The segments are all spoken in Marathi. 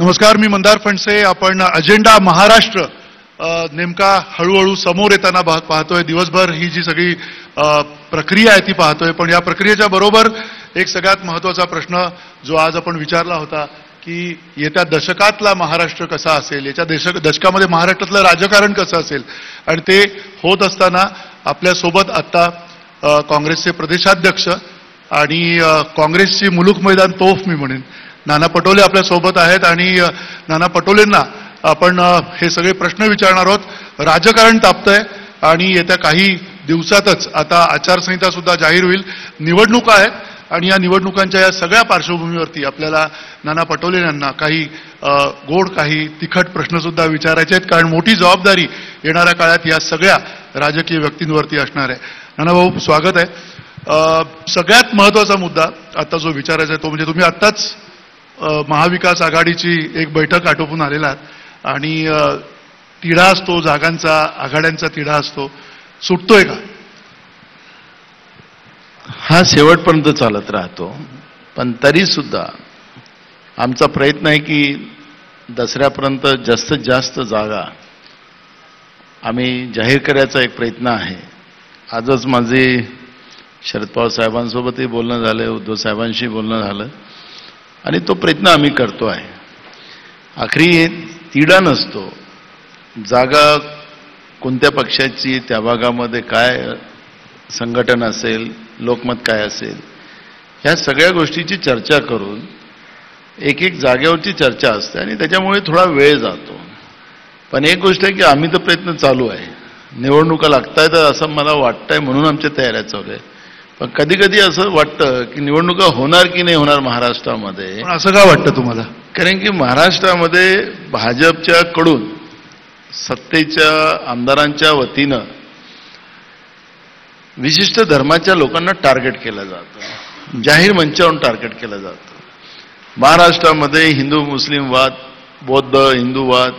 नमस्कार, मी मंदार फणसे. आपण अजेंडा महाराष्ट्र नेमका हळूहळू समोर येताना पाहतोय. दिवसभर ही जी सगळी प्रक्रिया आहे ती पाहतोय. पण या प्रक्रियेच्या बरोबर एक सगळ्यात महत्त्वाचा प्रश्न जो आज आपण विचारला होता की येत्या दशकातला महाराष्ट्र कसा असेल, येत्या दशकामध्ये महाराष्ट्रातलं राजकारण कसं असेल. आणि ते होत असताना आपल्यासोबत आता काँग्रेसचे प्रदेशाध्यक्ष आणि काँग्रेसची मुलूक मैदान तोफ मी म्हणेन नाना पटोले आपल्या सोबत आहेत. आणि नाना पटोलेंना आपण हे सगळे प्रश्न विचारणार आहोत. राजकारण तापतंय आणि येत्या काही दिवसातच आता आचारसंहिता सुद्धा जाहीर होईल. निवडणुका आहेत आणि या निवडणुकांच्या या सगळ्या पार्श्वभूमीवरती आपल्याला नाना पटोले यांना काही गोड काही तिखट प्रश्न सुद्धा विचारायचे आहेत. कारण मोठी जबाबदारी येणाऱ्या काळात या सगळ्या राजकीय व्यक्तींवरती असणार आहे. नाना भाऊ, स्वागत आहे. सगळ्यात महत्त्वाचा मुद्दा आता जो विचारायचा आहे तो म्हणजे तुम्ही आत्ताच महाविकास आघाडीची एक बैठक आटोपून आलेला आहात आणि तिढा असतो जागांचा, आघाड्यांचा तिढा असतो, सुटतोय का? हा शेवटपर्यंत चालत राहतो. पण तरी सुद्धा आमचा प्रयत्न आहे की दसऱ्यापर्यंत जास्तीत जास्त जागा आम्ही जाहीर करायचा एक प्रयत्न आहे. आजच माझे शरद पवार साहेबांसोबतही बोलणं झालं, उद्धव साहेबांशी बोलणं झालं आणि तो प्रयत्न आम्ही करतो आहे. आखरी हे तिढा नसतो. जागा कोणत्या पक्षाची, त्या भागामध्ये काय संघटन असेल, लोकमत काय असेल, ह्या सगळ्या गोष्टीची चर्चा करून एक एक जागेवरची चर्चा असते आणि त्याच्यामुळे थोडा वेळ जातो. पण एक गोष्ट आहे की आम्ही तर प्रयत्न चालू आहे. निवडणुका लागतायत असं मला वाटतंय म्हणून आमच्या तयाऱ्या चालू आहे. पण कधी कधी असं वाटतं की निवडणुका होणार की नाही होणार महाराष्ट्रामध्ये. असं का वाटतं तुम्हाला? कारण की महाराष्ट्रामध्ये भाजपच्या कडून सत्तेच्या आमदारांच्या वतीनं विशिष्ट धर्माच्या लोकांना टार्गेट केलं जातं, जाहीर मंचावरून टार्गेट केलं जातं. महाराष्ट्रामध्ये हिंदू मुस्लिम वाद, बौद्ध हिंदूवाद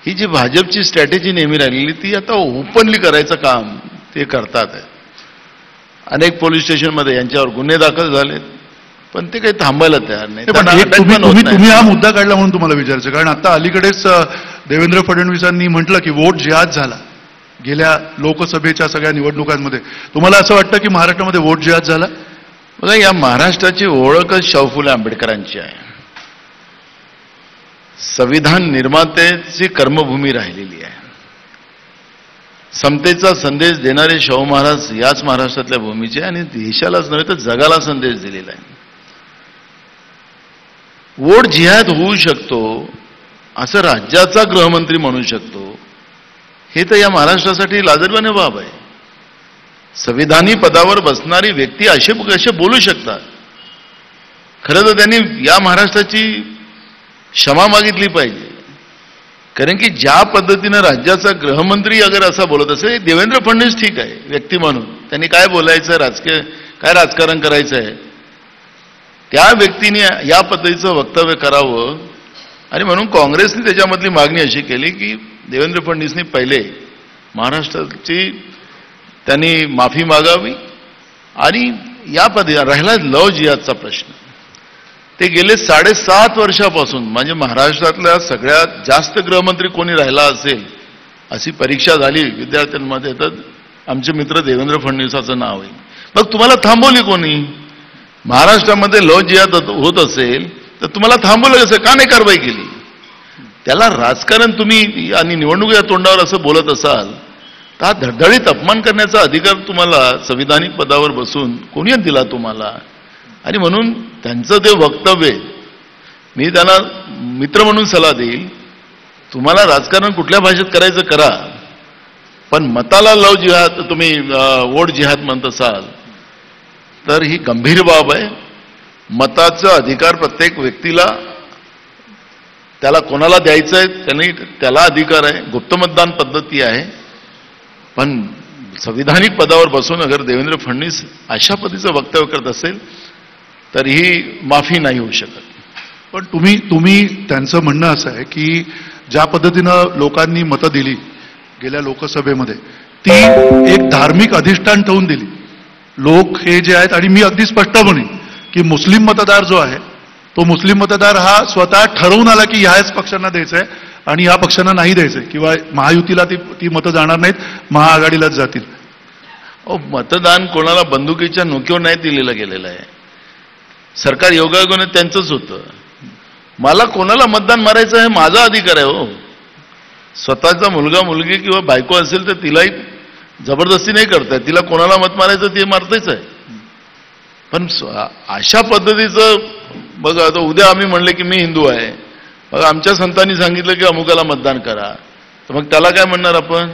ही जी भाजपची स्ट्रॅटेजी नेहमी राहिलेली ती आता ओपनली करायचं काम ते करतात आहे. अनेक पोलीस स्टेशनमध्ये यांच्यावर गुन्हे दाखल झालेत पण ते काही थांबायला तयार नाही. तुम्ही हा मुद्दा काढला म्हणून तुम्हाला विचारायचं. कारण आता अलीकडेच देवेंद्र फडणवीसांनी म्हटलं की वोट जिहाद झाला गेल्या लोकसभेच्या सगळ्या निवडणुकांमध्ये. तुम्हाला असं वाटतं की महाराष्ट्रामध्ये वोट जिहाद झाला? बघा, या महाराष्ट्राची ओळखच शाहू फुले आंबेडकरांची आहे. संविधान निर्मात्याची कर्मभूमी राहिलेली आहे. समतेचा संदेश देणारे शाहू महाराज याच महाराष्ट्रातल्या भूमीचे आणि देशालाच नव्हे तर जगाला संदेश दिलेला आहे. वोट जिहाद होऊ शकतो असं राज्याचा गृहमंत्री म्हणू शकतो हे तर या महाराष्ट्रासाठी लाजरवाणी बाब आहे. संविधानी पदावर बसणारी व्यक्ती असे बोलू शकतात. खरं तर त्यांनी या महाराष्ट्राची क्षमा मागितली पाहिजे. कारण की ज्या पद्धतीनं राज्याचा गृहमंत्री अगर असा बोलत असेल, देवेंद्र फडणवीस ठीक आहे व्यक्ती म्हणून, त्यांनी काय बोलायचं, राजकीय काय राजकारण करायचं आहे, त्या व्यक्तीने या पद्धतीचं वक्तव्य करावं. आणि म्हणून काँग्रेसने त्याच्यामधली मागणी अशी केली की देवेंद्र फडणवीसनी पहिले महाराष्ट्राची त्यांनी माफी मागावी. आणि या पद्धतीने राहिला लव जिहादचा प्रश्न. ते गेले 7.5 वर्षापासून म्हणजे महाराष्ट्रातल्या सगळ्यात जास्त गृहमंत्री कोणी राहिला असेल अशी परीक्षा झाली विद्यार्थ्यांमध्ये तर आमचे मित्र देवेंद्र फडणवीसाचं नाव आहे. मग तुम्हाला थांबवली कोणी? महाराष्ट्रामध्ये लव जिहाद होत असेल तर तुम्हाला थांबवलं कसं? का नाही कारवाई केली? त्याला राजकारण तुम्ही आणि निवडणुकीच्या तोंडावर असं बोलत असाल तर हा धडधडीत अपमान करण्याचा अधिकार तुम्हाला संविधानिक पदावर बसून कोणी दिला तुम्हाला? आणि म्हणून त्यांचं ते वक्तव्य मी त्यांना मित्र म्हणून सल्ला देईल, तुम्हाला राजकारण कुठल्या भाषेत करायचं करा, पण मताला लव जिहाद तुम्ही वोट जिहाद म्हणत असाल तर ही गंभीर बाब आहे. मताचा अधिकार प्रत्येक व्यक्तीला त्याला कोणाला द्यायचं आहे त्याला अधिकार आहे. गुप्त मतदान पद्धती आहे. पण संविधानिक पदावर बसून अगर देवेंद्र फडणवीस अशा पद्धतीचं वक्तव्य करत असेल तर ही माफी नाही होऊ शकत. पण तुम्ही त्यांचं म्हणणं असं आहे की ज्या पद्धतीनं लोकांनी मतं दिली गेल्या लोकसभेमध्ये ती एक धार्मिक अधिष्ठान ठेवून दिली. लोक हे जे आहेत आणि मी अगदी स्पष्ट म्हणेन की मुस्लिम मतदार जो आहे तो मुस्लिम मतदार हा स्वतः ठरवून आला की ह्याच पक्षांना द्यायचंय आणि या पक्षांना नाही द्यायचंय किंवा महायुतीला ती मतं जाणार नाहीत, महाआघाडीलाच जातील. मतदान कोणाला बंदुकीच्या नोकीवर नाही दिलेलं गेलेलं आहे. सरकार योगायोगाने त्यांचंच होतं. मला कोणाला मतदान मारायचं हे माझा अधिकार आहे. हो, स्वतःचा मुलगा मुलगी किंवा बायको असेल तर तिलाही जबरदस्ती नाही करताय. तिला कोणाला मत मारायचं ते मारतेच आहे. पण अशा पद्धतीचं बघा, आता उद्या आम्ही म्हणले की मी हिंदू आहे, बघा आमच्या संतांनी सांगितलं की अमुकाला मतदान करा, तर मग त्याला काय म्हणणार आपण?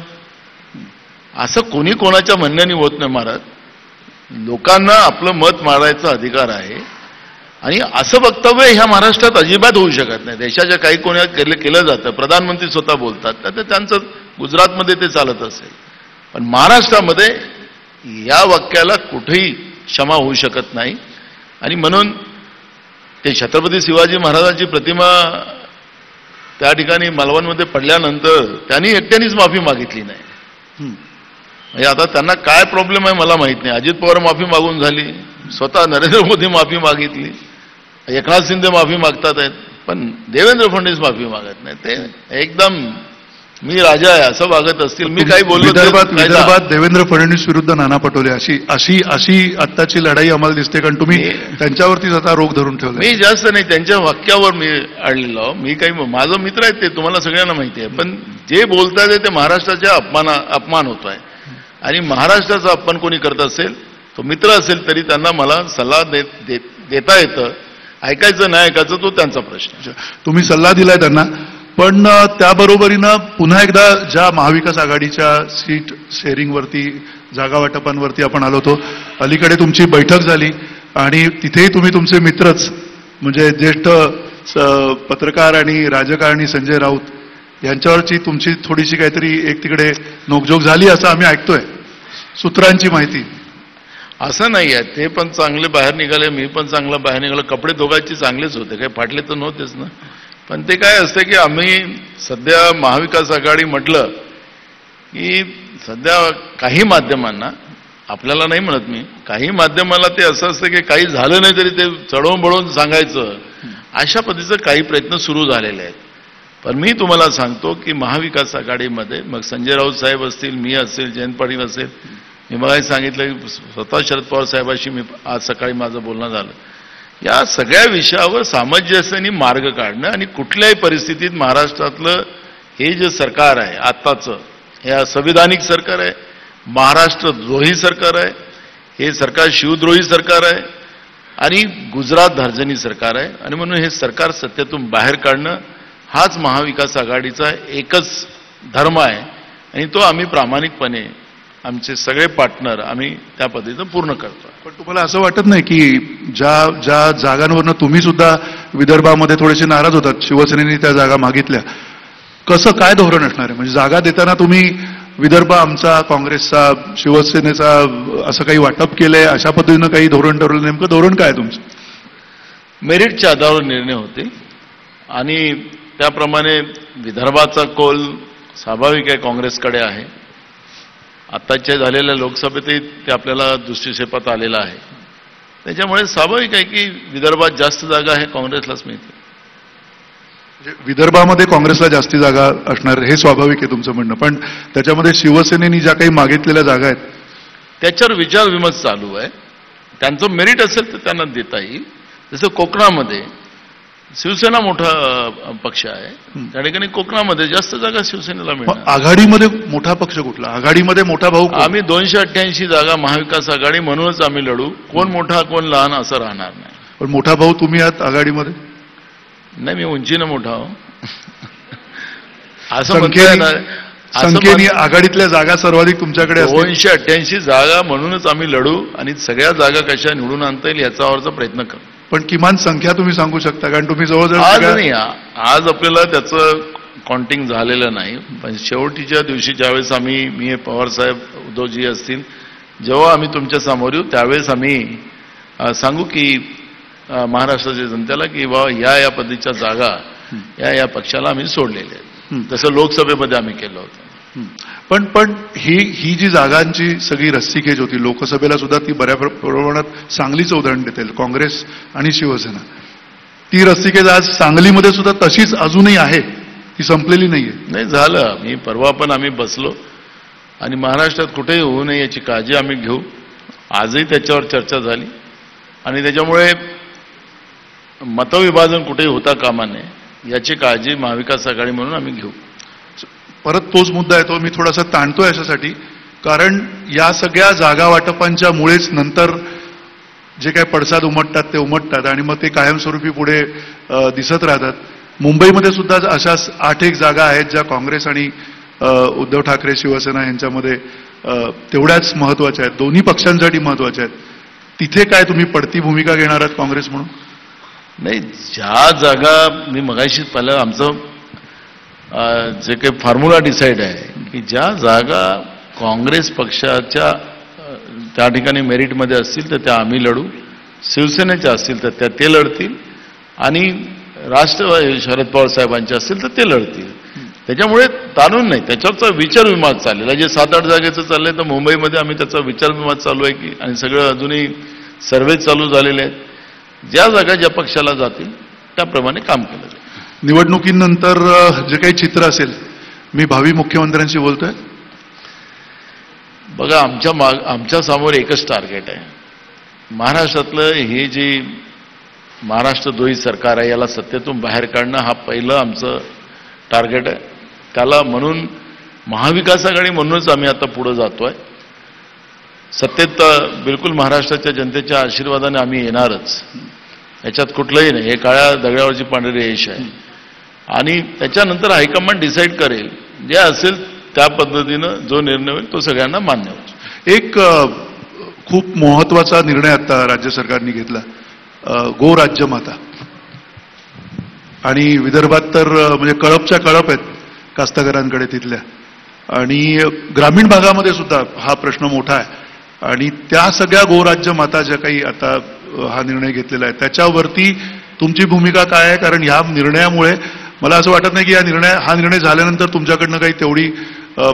असं कोणी कोणाच्या म्हणण्याने होत नाही महाराज. लोकांना आपलं मत मारायचा अधिकार आहे आणि असं वक्तव्य ह्या महाराष्ट्रात अजिबात होऊ शकत नाही. देशाच्या काही कोणा केलं जातं, प्रधानमंत्री स्वतः बोलतात, तर त्यांचं गुजरातमध्ये ते चालत असेल, पण महाराष्ट्रामध्ये या वाक्याला कुठेही क्षमा होऊ शकत नाही. आणि म्हणून ते छत्रपती शिवाजी महाराजांची प्रतिमा त्या ठिकाणी मालवणमध्ये पडल्यानंतर त्यांनी एकट्यानेच माफी मागितली नाही. म्हणजे आता त्यांना काय प्रॉब्लेम आहे मला माहित नाही. अजित पवार माफी मागून झाली, स्वतः नरेंद्र मोदी माफी मागितली, एकनाथ शिंदे माफी मागतात आहेत, पण देवेंद्र फडणवीस माफी मागत नाही. ते एकदम मी राजा आहे असं वागत असतील. मी काही बोललो विदर्भात देवेंद्र फडणवीस विरुद्ध नाना पटोले अशी आत्ताची लढाई आम्हाला दिसते, कारण तुम्ही त्यांच्यावरतीच आता रोख धरून ठेवला. मी जास्त नाही त्यांच्या वाक्यावर मी अडलेलो. मी काही माझं मित्र आहेत ते तुम्हाला सगळ्यांना माहिती आहे, पण जे बोलतायत ते महाराष्ट्राच्या अपमान होत आहे. आणि महाराष्ट्राचा अपमान कोणी करत असेल, तो मित्र असेल तरी त्यांना मला सल्ला देता येतं. ऐकायचं नाही ऐकायचं तो त्यांचा प्रश्न. तुम्ही सल्ला दिलाय त्यांना, पण त्याबरोबरीनं पुन्हा एकदा ज्या महाविकास आघाडीच्या सीट शेअरिंगवरती, जागा वाटपांवरती आपण आलो होतो, अलीकडे तुमची बैठक झाली आणि तिथेही तुम्ही तुमचे मित्रच म्हणजे ज्येष्ठ पत्रकार आणि राजकारणी संजय राऊत यांच्यावरची तुमची थोडीशी काहीतरी एक तिकडे नोकझोक झाली असं आम्ही ऐकतोय, सूत्रांची माहिती. असं नाही आहे, ते पण चांगले बाहेर निघाले, मी पण चांगला बाहेर निघालो. कपडे दोघांचे चांगलेच होते, काही फाटले तर नव्हतेच ना. पण ते काय असतं की आम्ही सध्या महाविकास आघाडी म्हटलं की सध्या काही माध्यमांना, आपल्याला नाही म्हणत मी, काही माध्यमाला ते असं असतं की काही झालं नाही तरी ते चढवून बळवून सांगायचं, अशा पद्धतीचं काही प्रयत्न सुरू झालेले आहेत. पण मी तुम्हाला सांगतो की महाविकास आघाडीमध्ये मग संजय राऊत साहेब असतील, मी असेल, जयंत पाटील असेल, मी मलाही सांगितलं की स्वतः शरद पवार साहेबांशी मी आज सकाळी माझं बोलणं झालं, या सगळ्या विषयावर सामंजस्याने मार्ग काढणं आणि कुठल्याही परिस्थितीत महाराष्ट्रातलं हे जे सरकार आहे आत्ताचं, हे असंविधानिक सरकार आहे, महाराष्ट्रद्रोही सरकार आहे, हे सरकार शिवद्रोही सरकार आहे आणि गुजरात धार्जनी सरकार आहे. आणि म्हणून हे सरकार सत्तेतून बाहेर काढणं हाच महाविकास आघाडीचा एकच धर्म आहे आणि तो आम्ही प्रामाणिकपणे आमचे सगळे पार्टनर आम्ही त्या पद्धतीनं पूर्ण करतो. पण तुम्हाला असं वाटत नाही की ज्या जागांवरनं तुम्ही सुद्धा विदर्भामध्ये थोडेसे नाराज होतात, शिवसेनेने त्या जागा मागितल्या, कसं काय धोरण असणार आहे? म्हणजे जागा देताना तुम्ही विदर्भ आमचा, काँग्रेसचा, शिवसेनेचा असं काही वाटप केलंय, अशा पद्धतीनं काही धोरण ठरवलं? नेमकं धोरण काय तुमचं? मेरिटच्या आधारावर निर्णय होते आणि त्याप्रमाणे विदर्भाचा कौल स्वाभाविक आहे काँग्रेसकडे आहे. आत्ताच्या झालेल्या लोकसभेतही ते आपल्याला दृष्टिक्षेपात आलेलं आहे. त्याच्यामुळे स्वाभाविक आहे की विदर्भात जास्त जागा आहे काँग्रेसलाच मिळते. विदर्भामध्ये काँग्रेसला जास्त जागा असणार हे स्वाभाविक आहे तुमचं म्हणणं, पण त्याच्यामध्ये शिवसेनेने ज्या काही मागितलेल्या जागा आहेत त्याच्यावर विचार विमर्श चालू आहे. त्यांचं मेरिट असेल तर त्यांना देता येईल. जसं कोकणामध्ये शिवसेना मोठा पक्ष आहे, त्या ठिकाणी कोकणामध्ये जास्त जागा शिवसेनेला मिळणार. आघाडीमध्ये मोठा पक्ष कुठला? आघाडीमध्ये मोठा भाऊ आम्ही 288 जागा महाविकास आघाडी म्हणूनच आम्ही लढू. कोण मोठा कोण लहान असं राहणार नाही. पण मोठा भाऊ तुम्ही आहात आघाडीमध्ये? नाही, मी उंचीनं मोठा हो असं म्हणताय. संख्येने आघाडीतल्या जागा सर्वाधिक तुमच्याकडे 288 जागा म्हणूनच आम्ही लढू आणि सगळ्या जागा कशा निवडून आणता येईल याच्यावरचा प्रयत्न करू. पण किमान संख्या तुम्ही सांगू शकता? कारण तुम्ही जवळजवळ आज आपल्याला त्याचं काउंटिंग झालेलं नाही, पण शेवटीच्या दिवशी ज्यावेळेस मी पवारसाहेब, उद्धवजी असतील, जेव्हा आम्ही तुमच्या समोर येऊ त्यावेळेस आम्ही सांगू की महाराष्ट्राच्या जनतेला की बाबा या पद्धतीच्या जागा या पक्षाला आम्ही सोडलेल्या आहेत, जसं लोकसभेमध्ये आम्ही केलं होतं. पण ही जी जागांची सगळी रस्सीखेच होती, लोकसभेला सुद्धा ती बऱ्या प्रमाणात सांगलीचं उदाहरण देता येईल, काँग्रेस आणि शिवसेना. ती रस्तिकेज आज सांगलीमध्ये सुद्धा तशीच अजूनही आहे, ती संपलेली नाहीये. नाही झालं. मी परवा पण आम्ही बसलो आणि महाराष्ट्रात कुठेही होऊ नये याची काळजी आम्ही घेऊ. आजही त्याच्यावर चर्चा झाली आणि त्याच्यामुळे मतविभाजन कुठेही होता कामा नये याची काळजी महाविकास आघाडी म्हणून आम्ही घेऊ. परत तोच मुद्दा येतो, मी थोडासा ताणतोय अशासाठी, कारण या सगळ्या जागा वाटपांच्या मुळेच नंतर जे काही पडसाद उमटतात ते उमटतात आणि मग ते कायमस्वरूपी पुढे दिसत राहतात. मुंबईमध्ये सुद्धा अशा 8 जागा आहेत ज्या काँग्रेस आणि उद्धव ठाकरे शिवसेना यांच्यामध्ये तेवढ्याच महत्वाच्या आहेत, दोन्ही पक्षांसाठी महत्वाच्या आहेत. तिथे काय तुम्ही पडती भूमिका घेणार आहात काँग्रेस म्हणून? नाही, ज्या जागा मी मगाशीच पहिलं आमचं जे काही फॉर्म्युला डिसाईड आहे की ज्या जागा काँग्रेस पक्षाच्या त्या ठिकाणी मेरिटमध्ये असतील तर त्या आम्ही लढू, शिवसेनेच्या असतील तर त्या ते लढतील आणि राष्ट्रवादी शरद पवार साहेबांचे असतील तर ते लढतील. त्याच्यामुळे ताणून नाही, त्याच्यावरचा विचारविवाद चाललेला. जे 7-8 जागेचं चाललंय तर मुंबईमध्ये आम्ही त्याचा विचारविवाद चालू आहे की आणि सगळं अजूनही सर्वे चालू झालेले आहेत. ज्या जागा ज्या पक्षाला जातील त्याप्रमाणे काम केलं जाईल. निवडणुकीनंतर जे काही चित्र असेल, मी भावी मुख्यमंत्र्यांशी बोलतोय. बघा, आमच्या समोर एकच टार्गेट आहे. महाराष्ट्रातलं हे जे महाराष्ट्र द्रोही सरकार आहे याला सत्तेतून बाहेर काढणं हा पहिलं आमचं टार्गेट आहे. त्याला म्हणून महाविकास आघाडी म्हणूनच आम्ही आता पुढे जातोय. सत्तेत बिलकुल महाराष्ट्राच्या जनतेच्या आशीर्वादाने आम्ही येणारच, याच्यात कुठलंही नाही. हे काळ्या दगडावरची पांढरी रेष आहे आणि त्याच्यानंतर हायकमांड डिसाईड करेल, जे असेल त्या पद्धतीनं जो निर्णय होईल तो सगळ्यांना मान्य होईल. एक खूप महत्वाचा निर्णय आता राज्य सरकारने घेतला, गो राज्यमाता. आणि विदर्भात तर म्हणजे कळपच्या कळप आहेत कास्तकारांकडे तिथल्या, आणि ग्रामीण भागामध्ये सुद्धा हा प्रश्न मोठा आहे. आणि त्या सगळ्या गोराज्य माता ज्या काही आता हा निर्णय घेतलेला आहे त्याच्यावरती तुमची भूमिका काय आहे? कारण ह्या निर्णयामुळे मला असं वाटत नाही की हा निर्णय झाल्यानंतर तुमच्याकडनं काही तेवढी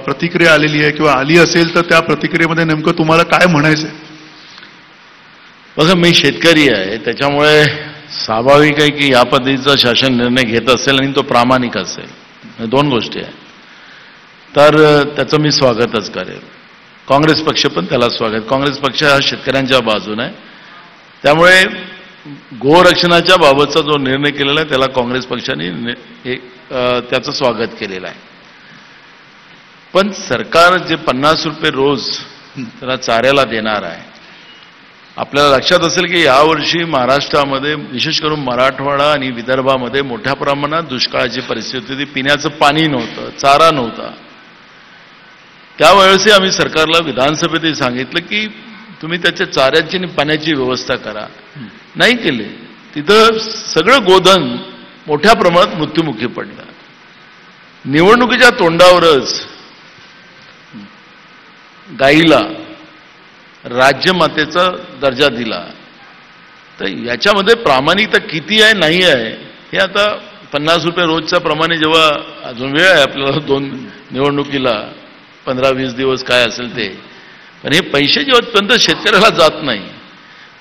प्रतिक्रिया आलेली आहे, किंवा आली असेल तर त्या प्रतिक्रियेमध्ये नेमकं तुम्हाला काय म्हणायचं आहे? बघा, मी शेतकरी आहे, त्याच्यामुळे स्वाभाविक आहे की या पद्धतीचा शासन निर्णय घेत असेल आणि तो प्रामाणिक असेल. 2 गोष्टी आहेत. तर त्याचं मी स्वागतच करेल. काँग्रेस पक्ष पण त्याला स्वागत. काँग्रेस पक्ष हा शेतकऱ्यांच्या बाजूने आहे, त्यामुळे गोरक्षणाच्या बाबतचा जो निर्णय केलेला आहे त्याला काँग्रेस पक्षाने त्याचं स्वागत केलेलं आहे. पण सरकार जे 50 रुपये रोज त्याला चाऱ्याला देणार आहे, आपल्याला लक्षात असेल की यावर्षी महाराष्ट्रामध्ये विशेष करून मराठवाडा आणि विदर्भामध्ये मोठ्या प्रमाणात दुष्काळाची परिस्थिती होती. पिण्याचं पाणी नव्हतं, चारा नव्हता. त्यावेळेसही आम्ही सरकारला विधानसभेतही सांगितलं की तुम्ही त्याच्या चाऱ्याची आणि पाण्याची व्यवस्था करा. नाही केले. तिथं सगळं गोधन मोठ्या प्रमाणात मृत्युमुखी पडलं. निवडणुकीच्या तोंडावरच गाईला राज्यमातेचा दर्जा दिला. तर याच्यामध्ये प्रामाणिकता किती आहे नाही आहे हे आता 50 रुपये रोजच्या प्रमाणे, जेव्हा अजून वेळ आहे आपल्याला 2 निवडणुकीला 15-20 दिवस काय असेल ते, पण हे पैसे जेव्हापर्यंत शेतकऱ्याला जात नाही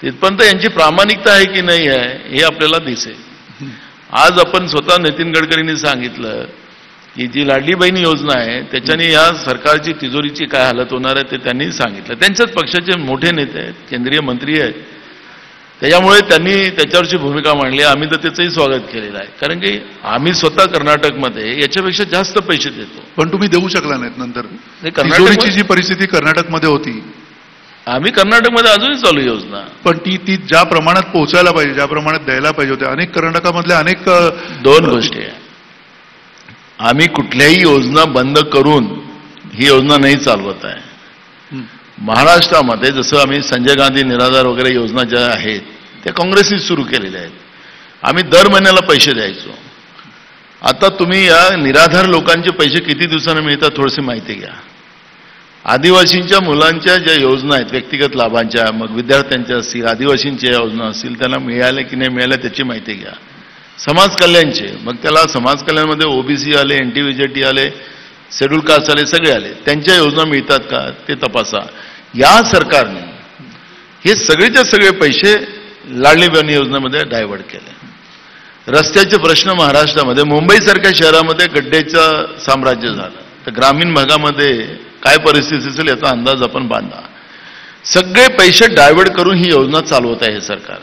तिथपर्यंत यांची प्रामाणिकता आहे की नाही आहे हे आपल्याला दिसेल. आज आपण स्वतः नितीन गडकरींनी सांगितलं की जी लाडली बहीण योजना आहे त्याच्याने या सरकारची तिजोरीची काय हालत होणार आहे ते त्यांनी सांगितलं. त्यांच्याच पक्षाचे मोठे नेते आहेत, केंद्रीय मंत्री आहेत, त्याच्यामुळे त्यांनी त्याच्यावरची भूमिका मांडली. आम्ही तर त्याचंही स्वागत केलेलं आहे, कारण की आम्ही स्वतः कर्नाटकमध्ये याच्यापेक्षा जास्त पैसे देतो. पण तुम्ही देऊ शकला नाहीत नंतर. तिजोरीची जी परिस्थिती कर्नाटकमध्ये होती, आम्ही कर्नाटकमध्ये अजूनही चालू योजना, पण ती ज्या प्रमाणात पोहोचायला पाहिजे, ज्या प्रमाणात द्यायला पाहिजे होत्या, अनेक कर्नाटकामधल्या अनेक 2 गोष्टी आहे. आम्ही कुठल्याही योजना बंद करून ही योजना नाही चालवत आहे. महाराष्ट्रामध्ये जसं आम्ही संजय गांधी निराधार वगैरे योजना ज्या आहेत त्या काँग्रेसने सुरू केलेल्या आहेत. आम्ही दर महिन्याला पैसे द्यायचो. आता तुम्ही या निराधार लोकांचे पैसे किती दिवसांना मिळतात थोडीशी माहिती घ्या. आदिवासींच्या मुलांच्या ज्या योजना आहेत व्यक्तिगत लाभांच्या, मग विद्यार्थ्यांच्या असतील, आदिवासींच्या योजना असतील, त्यांना मिळाल्या की नाही मिळाल्या त्याची माहिती घ्या. समाज कल्याणचे, मग त्याला समाज कल्याणमध्ये ओबीसी आले, NTVJT आले, शेड्यूल कास्ट आले, सगळे आले, त्यांच्या योजना मिळतात का ते तपासा. या सरकारने हे सगळेच्या सगळे पैसे लाडली बहीण योजनेमध्ये डायव्हर्ट केले. रस्त्याचे प्रश्न महाराष्ट्रामध्ये, मुंबईसारख्या शहरामध्ये गड्डेचं साम्राज्य झालं, तर ग्रामीण भागामध्ये काय परिस्थिती असेल याचा अंदाज आपण बांधा. सगळे पैसे डायव्हर्ट करून ही योजना चालवत आहे हे सरकार.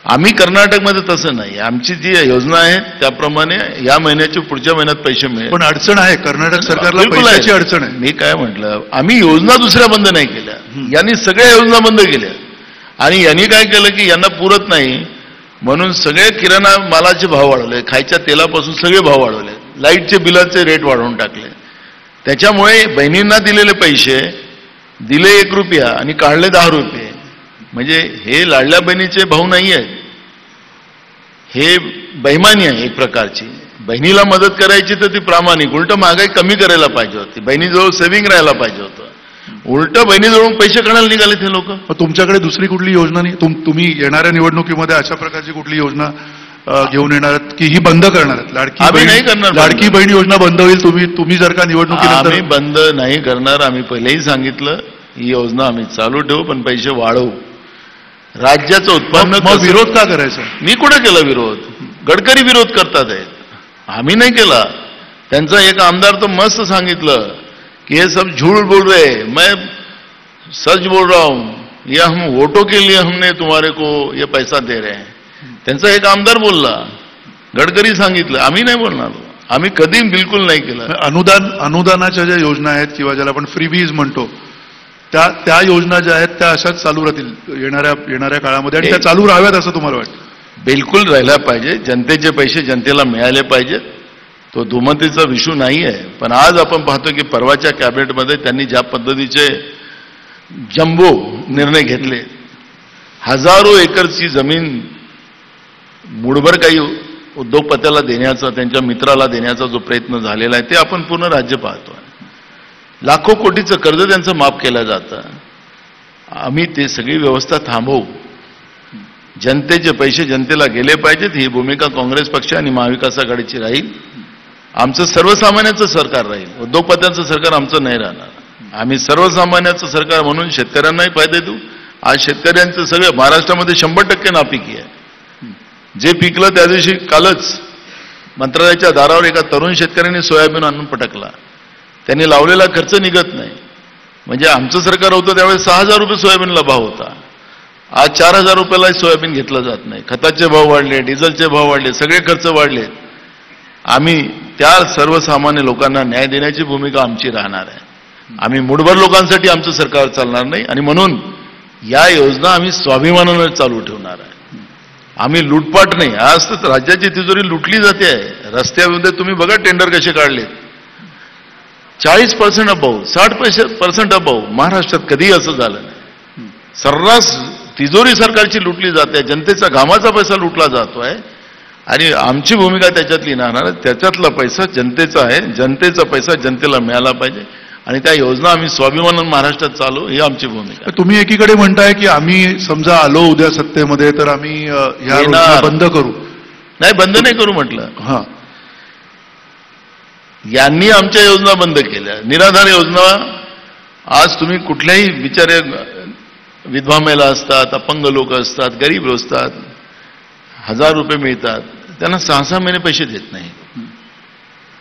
आम्ही कर्नाटकमध्ये तसं नाही. आमची जी योजना आहे त्याप्रमाणे या महिन्याच्या पुढच्या महिन्यात पैसे मिळेल. पण अडचण आहे कर्नाटक सरकारला, पैशाची अडचण आहे. मी काय म्हटलं, आम्ही योजना दुसऱ्या बंद नाही केल्या, यांनी सगळ्या योजना बंद केल्या. आणि यांनी काय केलं की यांना पुरत नाही म्हणून सगळे किराणा मालाचे भाव वाढवले, खायच्या तेलापासून सगळे भाव वाढवले, लाईटचे बिलाचे रेट वाढवून टाकले. त्याच्यामुळे बहिणींना दिलेले पैसे दिले 1 रुपया आणि काढले 10 रुपये. म्हणजे हे लाडल्या बहिणीचे भाऊ नाही आहेत, हे बेईमानी आहे एक प्रकारची. बहिणीला मदत करायची तर ती प्रामाणिक, उलट महागाई कमी करायला पाहिजे होती, बहिणीजवळ सेव्हिंग राहायला पाहिजे होतं. उलट बहिणीजवळून पैसे काढायला निघाले ते लोक. तुमच्याकडे दुसरी कुठली योजना नाही? तुम्ही येणाऱ्या निवडणुकीमध्ये अशा प्रकारची कुठली योजना घेऊन येणार आहात की ही बंद करणार आहेत? लाडकी बहीण योजना बंद होईल तुम्ही जर का निवडणुकीनंतर? आम्ही बंद नाही करणार. आम्ही पहिलेही सांगितलं ही योजना आम्ही चालू ठेवू पण पैसे वाढवू. राज्याचं उत्पन्न. मग विरोध का करायचा? मी कुठे केला विरोध? गडकरी विरोध करतात आहेत, आम्ही नाही केला. त्यांचा एक आमदार तर मस्त सांगितलं कि ये सब झूठ बोल रहे, मैं सच बोल रहा हूं, ये हम वोटों के लिए हमने तुम्हारे को ये पैसा दे रहे हैं. त्यांचा एक आमदार बोलला, गडकरी सांगितलं, आम्ही नाही बोलणार. आम्ही कधी बिलकुल नाही केलं. अनुदानाच्या ज्या योजना आहेत किंवा ज्याला आपण फ्रीबीज म्हणतो त्या योजना ज्या आहेत त्या अशाच चालू राहतील येणाऱ्या काळामध्ये आणि त्या चालू राहाव्यात असं तुम्हाला वाटतं? बिलकुल राहिला पाहिजे. जनतेचे पैसे जनतेला मिळाले पाहिजेत. तो दुमतीचा विषय नाही आहे. पण आज आपण पाहतो की परवाच्या कॅबिनेटमध्ये त्यांनी ज्या पद्धतीचे जम्बो निर्णय घेतले, हजारो एकरची जमीन मुठभर काही उद्योगपत्याला देण्याचा, त्यांच्या मित्राला देण्याचा जो प्रयत्न झालेला आहे ते आपण पूर्ण राज्य पाहतो. लाखो कोटीचं कर्ज त्यांचं माफ केलं जातं. आम्ही ते सगळी व्यवस्था थांबवू. जनतेचे पैसे जनतेला गेले पाहिजेत ही भूमिका काँग्रेस पक्ष आणि महाविकास आघाडीची राहील. आमचं सर्वसामान्यांचं सरकार राहील, उद्योगपत्यांचं सरकार आमचं नाही राहणार. आम्ही सर्वसामान्यांचं सरकार म्हणून शेतकऱ्यांनाही फायदे देऊ. आज शेतकऱ्यांचं सगळं महाराष्ट्रामध्ये 100% नापिकी आहे. जे पिकलं त्या दिवशी कालच मंत्रालयाच्या दारावर एका तरुण शेतकऱ्यांनी सोयाबीन आणून पटकला. त्यांनी लावलेला खर्च निघत नाही. म्हणजे आमचं सरकार होतं त्यावेळेस 6,000 रुपये सोयाबीनला भाव होता. आज 4,000 रुपयाला सोयाबीन घेतलं जात नाही. खताचे भाव वाढले, डिझेलचे भाव वाढले, सगळे खर्च वाढले. आम्ही त्या सर्वसामान्य लोकांना न्याय देण्याची भूमिका आमची राहणार आहे. आम्ही मुठभर लोकांसाठी आमचं सरकार चालणार नाही आणि म्हणून या योजना आम्ही स्वाभिमानाने चालू ठेवणार आहे. आम्ही लुटपाट नाही. आज तर राज्याची तिजोरी लुटली जाते आहे. रस्त्यामध्ये तुम्ही बघा टेंडर कसे काढलेत. 40% अबाऊ, 60% अबाऊ. महाराष्ट्रात कधीही असं झालं नाही. सर्रास तिजोरी सरकारची लुटली जाते, जनतेचा घामाचा पैसा लुटला जातोय आणि आमची भूमिका त्याच्यातली राहणार. त्याच्यातला पैसा जनतेचा आहे, जनतेचा पैसा जनतेला मिळाला पाहिजे आणि त्या योजना आम्ही स्वाभिमानाने महाराष्ट्रात चालू, ही आमची भूमिका. तुम्ही एकीकडे म्हणताय की आम्ही समजा आलो उद्या सत्तेमध्ये तर आम्ही ह्या योजना बंद करू. नाही, बंद नाही करू म्हटलं. हां, यांनी आमच्या योजना बंद केल्या. निराधार योजना आज तुम्ही कुठल्याही बिचारे विधवा महिला असतात, अपंग लोक असतात, गरीब असतात, 1,000 रुपये मिळतात, त्यांना 6-6 महिने पैसे देत नाही.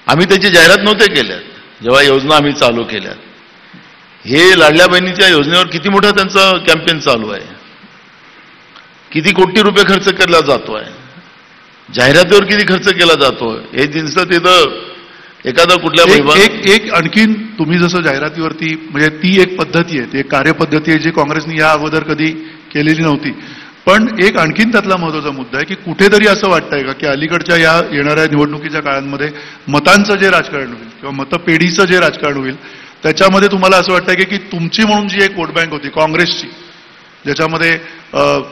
आम्ही त्याची जाहिरात नव्हते केल्यात जेव्हा योजना आम्ही चालू केल्यात. हे लाडल्या बहिणीच्या योजनेवर किती मोठा त्यांचा कॅम्पेन चालू आहे, किती कोटी रुपये खर्च केला जातो आहे, जाहिरातीवर किती खर्च केला जातो हे दिसतं. तिथं एखादा कुठल्या एक आणखीन तुम्ही जसं जाहिरातीवरती म्हणजे ती एक पद्धती आहे, ती एक कार्यपद्धती आहे जी काँग्रेसने या अगोदर कधी केलेली नव्हती. पण एक आणखीन त्यातला महत्त्वाचा मुद्दा आहे की कुठेतरी असं वाटतंय का की अलीकडच्या या येणाऱ्या निवडणुकीच्या काळांमध्ये मतांचं जे राजकारण होईल किंवा मतपेढीचं जे राजकारण होईल त्याच्यामध्ये तुम्हाला असं वाटतंय की तुमची म्हणून जी एक वोट बँक होती काँग्रेसची, ज्याच्यामध्ये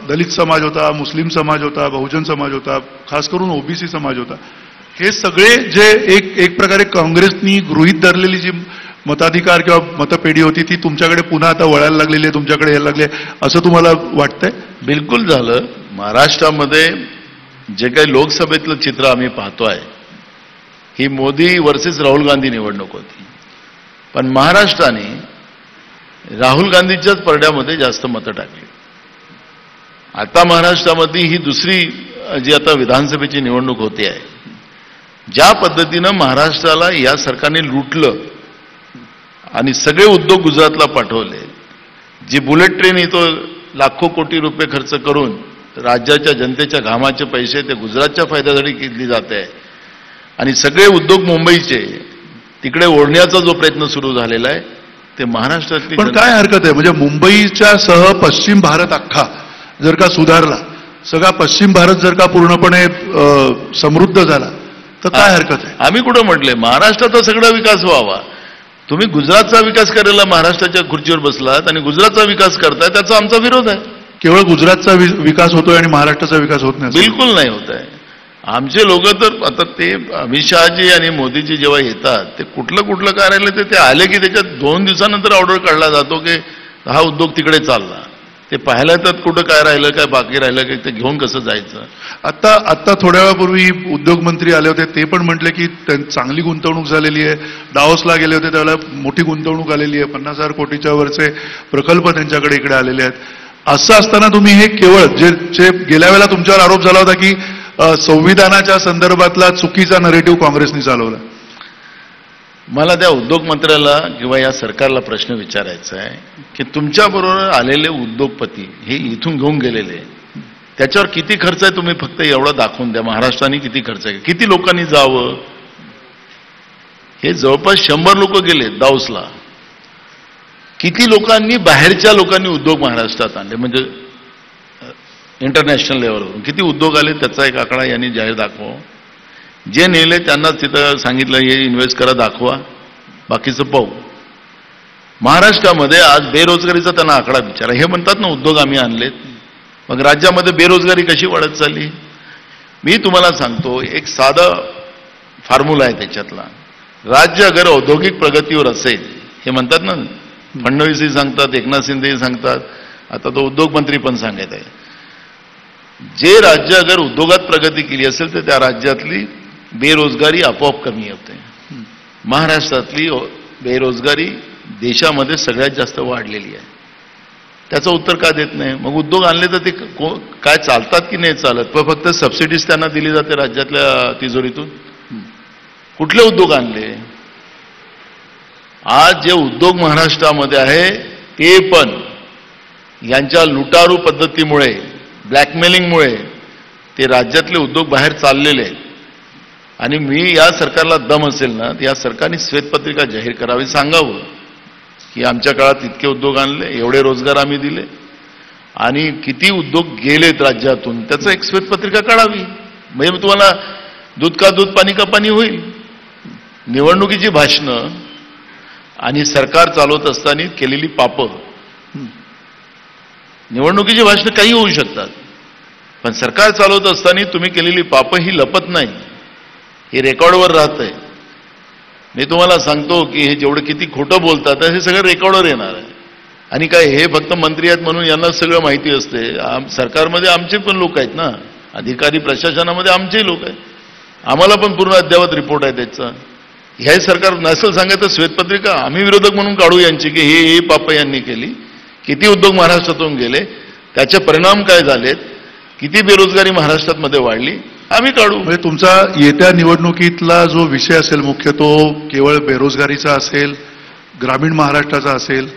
दलित समाज होता, मुस्लिम समाज होता, बहुजन समाज होता, खास करून ओबीसी समाज होता, हे सगळे जे एक प्रकारे काँग्रेसनी गृहीत धरलेली जी मताधिकार किंवा मतपेढी होती ती तुमच्याकडे पुन्हा आता वळायला लागलेली आहे, तुमच्याकडे यायला लागले असं तुम्हाला वाटतंय? बिलकुल झालं. महाराष्ट्रामध्ये जे काही लोकसभेतलं चित्र आम्ही पाहतोय ही मोदी वर्सेस राहुल गांधी निवडणूक होती. पण महाराष्ट्राने राहुल गांधीच्याच परड्यामध्ये जास्त मतं टाकली. आता महाराष्ट्रामध्ये ही दुसरी जी आता विधानसभेची निवडणूक होते आहे, ज्या पद्धतीनं महाराष्ट्राला या सरकारने लुटलं आणि सगळे उद्योग गुजरातला पाठवले, जी बुलेट ट्रेन तो लाखो कोटी रुपये खर्च करून राज्याच्या जनतेच्या घामाचे पैसे ते गुजरातच्या फायद्यासाठी केली जाते आहे आणि सगळे उद्योग मुंबईचे तिकडे ओढण्याचा जो प्रयत्न सुरू झालेला आहे ते महाराष्ट्रातली. पण काय हरकत आहे, म्हणजे मुंबईच्या सह पश्चिम भारत अख्खा जर का सुधारला, सगळा पश्चिम भारत जर का पूर्णपणे समृद्ध झाला तर काय हरकत आहे? आम्ही कुठं म्हटलंय महाराष्ट्राचा सगळा विकास व्हावा. तुम्ही गुजरातचा विकास करायला महाराष्ट्राच्या खुर्चीवर बसलात आणि गुजरातचा विकास करताय, त्याचा आमचा विरोध आहे. केवळ गुजरातचा विकास होतोय आणि महाराष्ट्राचा विकास होत नाही? बिलकुल नाही होत आहे. आमचे लोक तर आता ते अमित शहाजी आणि मोदीजी जेव्हा येतात ते कुठलं काय राहिलं ते आले की त्याच्यात 2 दिवसानंतर ऑर्डर काढला जातो की हा उद्योग तिकडे चालला. ते पाहायला तर कुठं काय राहिलं, काय बाकी राहिलं, की ते घेऊन कसं जायचं. आता थोड्या वेळापूर्वी उद्योग मंत्री आले होते, ते पण म्हटले की चांगली गुंतवणूक झालेली आहे. दाओसला गेले होते त्यावेळेला मोठी गुंतवणूक आलेली आहे, 50,000 कोटीच्या वरचे प्रकल्प त्यांच्याकडे इकडे आलेले आहेत. असं असताना तुम्ही हे केवळ जे गेल्या वेळेला तुमच्यावर आरोप झाला होता की संविधानाच्या संदर्भातला चुकीचा नरेटिव्ह काँग्रेसने चालवला, मला त्या उद्योग मंत्र्याला किंवा या सरकारला प्रश्न विचारायचा आहे की तुमच्याबरोबर आलेले उद्योगपती हे इथून घेऊन गेलेले, त्याच्यावर किती खर्च आहे तुम्ही फक्त एवढं दाखवून द्या. महाराष्ट्राने किती खर्च आहे, किती लोकांनी जावं. हे जवळपास 100 लोक गेले दाऊसला. किती लोकांनी, बाहेरच्या लोकांनी उद्योग महाराष्ट्रात आणले, म्हणजे इंटरनॅशनल लेवलवरून किती उद्योग आले त्याचा एक आकडा यांनी जाहीर दाखवा. जे नेले त्यांना तिथं सांगितलं हे इन्व्हेस्ट करा, दाखवा, बाकीचं पाहू. महाराष्ट्रामध्ये आज बेरोजगारीचा त्यांना आकडा विचारा. हे म्हणतात ना उद्योग आम्ही आणलेत, मग राज्यामध्ये बेरोजगारी कशी वाढत चालली. मी तुम्हाला सांगतो एक साधा फॉर्म्युला आहे त्याच्यातला. राज्य अगर औद्योगिक प्रगतीवर असेल, हे म्हणतात ना फडणवीसही सांगतात, एकनाथ शिंदेही सांगतात, आता तो उद्योग मंत्री पण सांगत आहे, जे राज्य अगर उद्योगात प्रगती केली असेल तर त्या राज्यातली बेरोजगारी आपोआप कमी होते. महाराष्ट्रातली बेरोजगारी देशामध्ये सगळ्यात जास्त वाढलेली आहे. त्याचं उत्तर का देत नाही? मग उद्योग आणले तर ते काय चालतात की नाही चालत, पण फक्त सबसिडीज त्यांना दिली जाते राज्यातल्या तिजोरीतून. कुठले उद्योग आणले? आज जे उद्योग महाराष्ट्रामध्ये आहे ते पण यांच्या लुटारू पद्धतीमुळे, ब्लॅकमेलिंगमुळे ते राज्यातले उद्योग बाहेर चाललेले आहेत. आणि मी या सरकारला दम असेल ना, या सरकारने श्वेतपत्रिका जाहीर करावी, सांगावं की आमच्या काळात इतके उद्योग आणले, एवढे रोजगार आम्ही दिले आणि किती उद्योग गेलेत राज्यातून, त्याचं एक श्वेतपत्रिका काढावी. म्हणजे तुम्हाला दूध का दूध पाणी का पाणी होईल. निवडणुकीची भाषणं आणि सरकार चालवत असताना केलेली पापं, निवडणुकीची भाषणं काही होऊ शकतात, पण सरकार चालवत असताना तुम्ही केलेली पापं ही लपत नाही, हे रेकॉर्डवर राहतंय. मी तुम्हाला सांगतो की हे जेवढं किती खोटं बोलतात हे सगळं रेकॉर्डवर येणार आहे. आणि काय हे फक्त मंत्री आहेत म्हणून यांना सगळं माहिती असते? सरकारमध्ये आमचे पण लोक आहेत ना, अधिकारी प्रशासनामध्ये आमचेही लोक आहेत, आम्हाला पण पूर्ण अद्ययावत रिपोर्ट आहे त्याचा. हे सरकार नसेल सांगायचं श्वेतपत्रिका आम्ही विरोधक म्हणून काढू यांची की हे पाप यांनी केली, किती उद्योग महाराष्ट्रातून गेले, त्याचे परिणाम काय झालेत, किती बेरोजगारी महाराष्ट्रामध्ये वाढली, आम्ही काढू. म्हणजे तुमचा येत्या निवडणुकीतला जो विषय असेल मुख्य, तो केवळ बेरोजगारीचा असेल, ग्रामीण महाराष्ट्राचा असेल.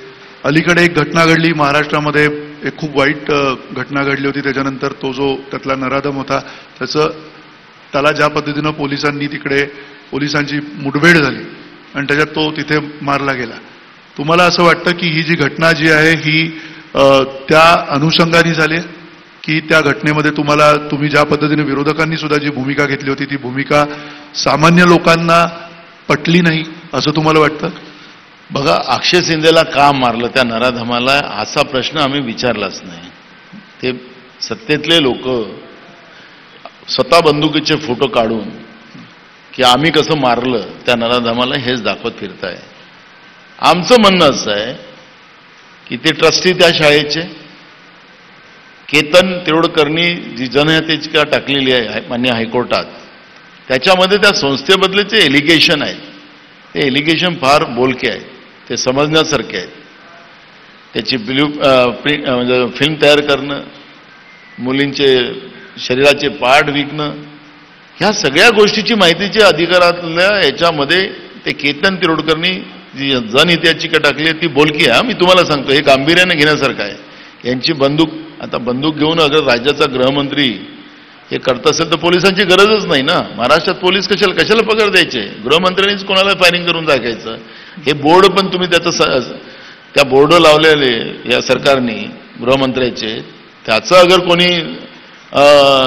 अलीकडे एक घटना घडली महाराष्ट्रामध्ये, एक खूप वाईट घटना घडली होती. त्याच्यानंतर तो जो त्यातला नराधम होता त्याला ज्या पद्धतीनं पोलिसांनी तिकडे पोलिसांची मुठभेड झाली आणि त्याच्यात तो तिथे मारला गेला. तुम्हाला असं वाटतं की ही जी घटना जी आहे ही त्या अनुषंगाने झाली की त्या घटनेमध्ये तुम्ही ज्या पद्धतीने विरोधकांनी सुद्धा जी भूमिका घेतली होती ती भूमिका सामान्य लोकांना पटली नाही असं तुम्हाला वाटतं? बघा, अक्षय शिंदेला का मारलं त्या नराधमाला असा प्रश्न आम्ही विचारलाच नाही. ते सत्तेतले लोक स्वतः बंदुकीचे फोटो काढून की आम्ही कसं मारलं त्या नराधमाला हेच दाखवत फिरताय. आमचं म्हणणं असं आहे की ते ट्रस्टी त्या शाळेचे केतन तिरोडकरनी जी जनहितयाचिका टाकलेली आहे मान्य हायकोर्टात, त्याच्यामध्ये त्या संस्थेबद्दलचे एलिगेशन आहेत. ते एलिगेशन फार बोलके आहेत, ते समजण्यासारखे आहेत. त्याची म्हणजे फिल्म तयार करणं, मुलींचे शरीराचे पार्ट विकणं, ह्या सगळ्या गोष्टीची माहितीच्या अधिकारातल्या याच्यामध्ये ते केतन तिरोडकरनी जी जनहिताची टाकली आहे ती बोलकी आहे. मी तुम्हाला सांगतो, हे गांभीर्याने घेण्यासारखं आहे. यांची बंदूक, आता बंदूक घेऊन अगर राज्याचा गृहमंत्री हे करत असेल तर पोलिसांची गरजच नाही ना. महाराष्ट्रात पोलीस कशाला पगार द्यायचे? गृहमंत्र्यांनीच कोणाला फायरिंग करून टाकायचं. हे बोर्ड पण तुम्ही त्या बोर्ड लावलेले या सरकारने गृहमंत्र्याचे, त्याचं अगर कोणी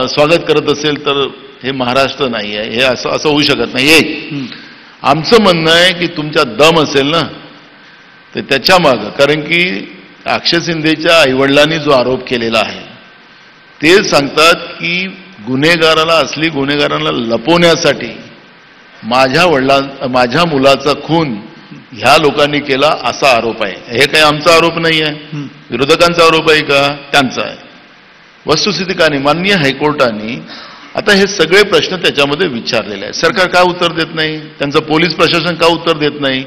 स्वागत करत असेल तर हे महाराष्ट्र नाही आहे. हे असं होऊ शकत नाही. एक आमचं म्हणणं आहे की तुमच्या दम असेल ना तर त्याच्या मागं, कारण की अक्षय शिंदेच्या आईवडिलांनी जो आरोप केलेला आहे ते सांगतात की असली गुन्हेगारांना लपवण्यासाठी माझ्या मुलाचा खून ह्या लोकांनी केला असा आरोप आहे. हे काही आमचा आरोप नाही आहे, विरोधकांचा आरोप आहे का? त्यांचा आहे. वस्तुस्थिती का नाही? माननीय हायकोर्टाने आता हे सगळे प्रश्न त्याच्यामध्ये विचारलेले आहे. सरकार का उत्तर देत नाही? त्यांचं पोलीस प्रशासन का उत्तर देत नाही?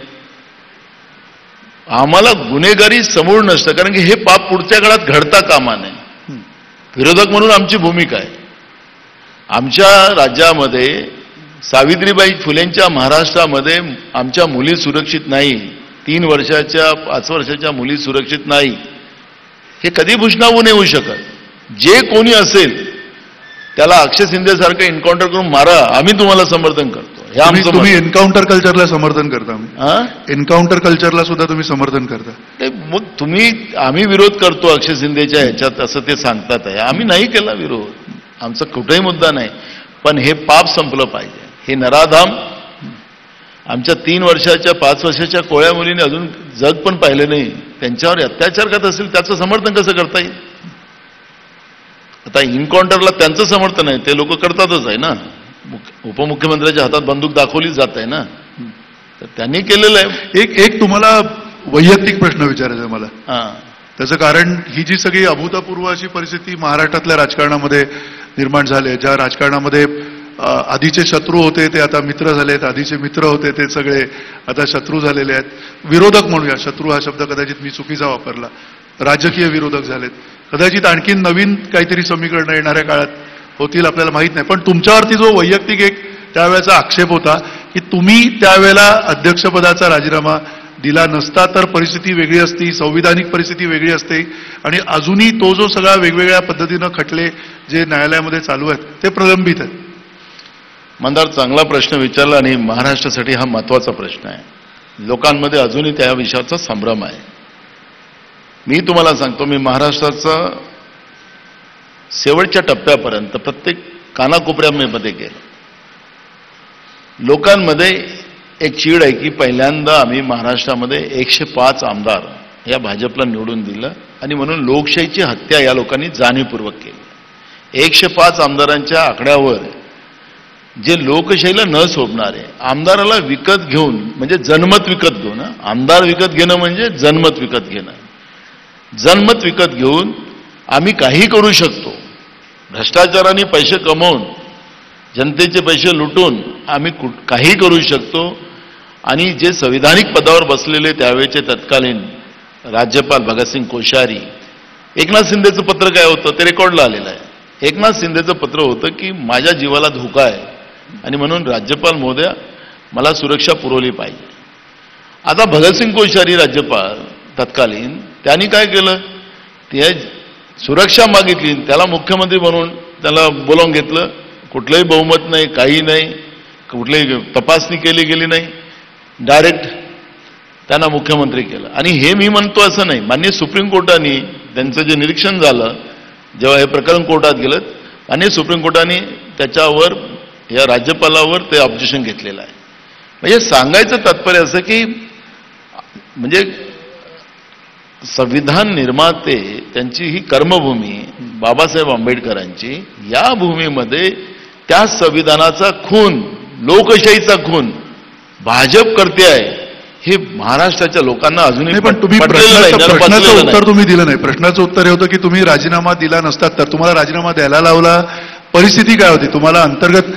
आम्हाला गुन्हेगारी समोर नसतं, कारण की हे पाप पुढच्या काळात घडता कामा नये. विरोधक म्हणून आमची भूमिका आहे. आमच्या राज्यामध्ये सावित्रीबाई फुलेंच्या महाराष्ट्रामध्ये आमच्या मुली सुरक्षित नाही, 3 वर्षाच्या 5 वर्षाच्या मुली सुरक्षित नाही. हे कधी भूषणावू नाही होऊ शकत. जे कोणी असेल त्याला अक्षय शिंदेसारखं एन्काउंटर करून मारा, आम्ही तुम्हाला समर्थन करतो. हे आमचं. तुम्ही एन्काउंटर कल्चरला समर्थन करता? एन्काउंटर कल्चरला सुद्धा तुम्ही समर्थन करता? मग आम्ही विरोध करतो अक्षय शिंदेच्या ह्याच्यात असं ते सांगतात आहे. आम्ही नाही केला विरोध, आमचा कुठेही मुद्दा नाही. पण हे पाप संपलं पाहिजे. हे नराधाम आमच्या 3 वर्षाच्या 5 वर्षाच्या कोळ्या मुलीने अजून जग पण पाहिलं नाही, त्यांच्यावर अत्याचार करत असेल त्याचं समर्थन कसं करता येईल? आता एन्काउंटरला त्यांचं समर्थन आहे, ते लोक करतातच आहे ना. उपमुख्यमंत्र्यांच्या हातात बंदूक दाखवलीच जात आहे ना, तर त्यांनी केलेलं आहे. एक तुम्हाला वैयक्तिक प्रश्न विचारायचा आहे मला. त्याचं कारण ही जी सगळी अभूतपूर्व अशी परिस्थिती महाराष्ट्रातल्या राजकारणामध्ये निर्माण झाली, ज्या राजकारणामध्ये आधीचे शत्रू होते ते आता मित्र झालेत, आधीचे मित्र होते ते सगळे आता शत्रू झालेले आहेत. विरोधक म्हणूया, शत्रू हा शब्द कदाचित मी चुकीचा वापरला, राजकीय विरोधक झालेत. कदाचित आणखीन नवीन काहीतरी समीकरणं येणाऱ्या काळात होतील, आपल्याला माहीत नाही. पण तुमच्यावरती जो वैयक्तिक एक त्यावेळेचा आक्षेप होता की तुम्ही त्यावेळेला अध्यक्षपदाचा राजीनामा दिला नसता तर परिस्थिती वेगळी असती, संविधानिक परिस्थिती वेगळी असते, आणि अजूनही तो जो सगळा वेगवेगळ्या पद्धतीनं खटले जे न्यायालयामध्ये चालू आहेत ते प्रलंबित आहेत. मंदार, चांगला प्रश्न विचारला आणि महाराष्ट्रासाठी हा महत्वाचा प्रश्न आहे. लोकांमध्ये अजूनही त्या विषयाचा संभ्रम आहे. मी तुम्हाला सांगतो, मी महाराष्ट्राचा शेवटच्या टप्प्यापर्यंत प्रत्येक कानाकोपऱ्यामध्ये गेलो. लोकांमध्ये एक चीड आहे की पहिल्यांदा आम्ही महाराष्ट्रामध्ये 105 आमदार या भाजपला निवडून दिलं आणि म्हणून लोकशाहीची हत्या या लोकांनी जाणीवपूर्वक केली. 105 आमदारांच्या आकड्यावर जे लोकशाहीला न शोभणारे आमदाराला विकत घेऊन, म्हणजे जनमत विकत घेऊन, आमदार विकत घेणं म्हणजे जनमत विकत घेणं. जनमत विकत घेऊन आम्ही काही करू शकतो, भ्रष्टाचाराने पैसे कमवून, जनतेचे पैसे लुटून आम्ही काही करू शकतो. आणि जे संविधानिक पदावर बसलेले त्यावेळेचे तत्कालीन राज्यपाल भगतसिंग कोश्यारी, एकनाथ शिंदेचं पत्र काय होतं ते रेकॉर्डला आलेलं आहे. एकनाथ शिंदेचं पत्र होतं की माझ्या जीवाला धोका आहे आणि म्हणून राज्यपाल महोदया मला सुरक्षा पुरवली पाहिजे. आता भगतसिंग कोश्यारी राज्यपाल तत्कालीन, त्यांनी काय केलं, ते सुरक्षा मागितली, त्याला मुख्यमंत्री म्हणून त्याला बोलावून घेतलं. कुठलंही बहुमत नाही, काही नाही, कुठलीही तपासणी केली गेली नाही, डायरेक्ट त्यांना मुख्यमंत्री केलं. आणि हे मी म्हणतो असं नाही, माननीय सुप्रीम कोर्टाने त्यांचं जे निरीक्षण झालं, जेव्हा हे प्रकरण कोर्टात गेलं, माननीय सुप्रीम कोर्टाने त्याच्यावर, या राज्यपालावर ते ऑब्जेक्शन घेतलेलं आहे. म्हणजे सांगायचं तात्पर्य असं की म्हणजे संविधान निर्माते त्यांची ही कर्मभूमी बाबासाहेब आंबेडकरांची, या भूमीमध्ये त्या संविधानाचा खून, लोकशाहीचा खून भाजप करते आहे हे महाराष्ट्राच्या लोकांना अजूनही. पण तुम्ही प्रश्नाचं उत्तर तुम्ही दिलं नाही. प्रश्नाचं उत्तर हे होतं की तुम्ही राजीनामा दिला नसतात तर तुम्हाला राजीनामा द्यायला लावला, परिस्थिती काय होती तुम्हाला अंतर्गत,